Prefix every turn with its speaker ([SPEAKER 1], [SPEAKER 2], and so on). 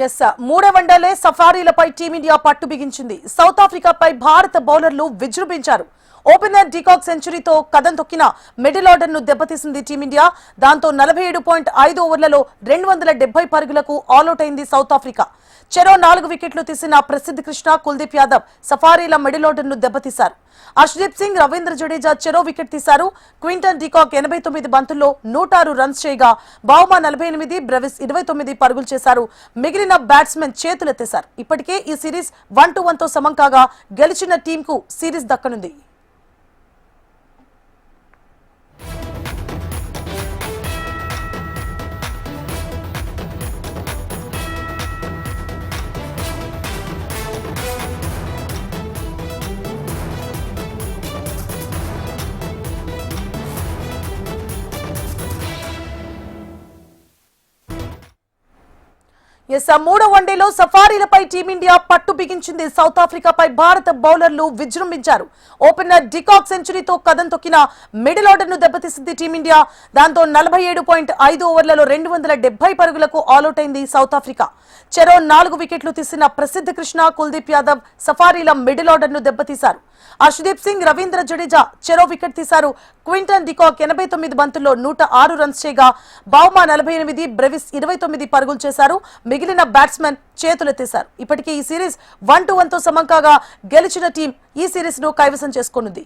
[SPEAKER 1] Yes మూడవ వన్డేలే సఫారీలపై team India పట్టు బిగించింది. South ఆఫ్రికాపై భారత బౌలర్లు విజృంభించారు. ఓపెనర్ డికాక్ సెంచరీతో కదం తొక్కిన మిడిల్ ఆర్డర్ ను దెబ్బతీసింది టీమిండియా. దాంతో 47.5 ఓవర్లలో 270 పరుగులకు ఆల్అౌట్ అయింది సౌత్ ఆఫ్రికా. చెరో 4 వికెట్లు తీసిన ప్రసిద్ధ్ కృష్ణ, కుల్దీప్ యాదవ్ సఫారీల మిడిల్ ఆర్డర్ ను దెబ్బతీశారు. హర్షదీప్ సింగ్, రవీంద్ర జడేజా చెరో వికెట్ తీశారు. క్వింటన్ డికాక్ 89 బంతుల్లో 106 రన్స్ చేయగా బౌమా 48, బ్రెవిస్ 29 పరుగులు చేశారు. మిగిలిన బ్యాట్స్మెన్ చేతులెత్తేశారు. ఇప్పటికే ఈ సిరీస్ 1-1 తో సమం కాగా గెలిచిన టీంకు సిరీస్ దక్కనుంది. మూడో వన్డేలో సఫారీలపై టీమిండియా పట్టు బిగించింది. సౌత్ ఆఫ్రికాపై భారత బౌలర్లు విజృంభించారు. ఓపెనర్ డికాక్ సెంచరీతో కదం తొక్కిన మిడిల్ ఆర్డర్ ను దెబ్బతీసింది టీమిండియా. దాంతో 47.5 ఓవర్లలో 270 పరుగులకు ఆల్అౌట్ అయింది సౌత్ ఆఫ్రికా. చెరో 4 వికెట్లు తీసిన ప్రసిద్ధ్ కృష్ణ, కుల్దీప్ యాదవ్ సఫారీల మిడిల్ ఆర్డర్ ను దెబ్బతీశారు. హర్షదీప్ సింగ్, రవీంద్ర జడేజా చెరో వికెట్ తీశారు. క్వింటన్ డికాక్ 89 బంతుల్లో 106 రన్స్ చేయగా బౌమా 48, బ్రెవిస్ 29 పరుగులు చేశారు. మిగిలిన బ్యాట్స్మెన్ చేతులెత్తేశారు. ఇప్పటికే ఈ సిరీస్ 1-1 తో సమం కాగా గెలిచిన టీం ఈ సిరీస్ ను కైవసం చేసుకోనుంది.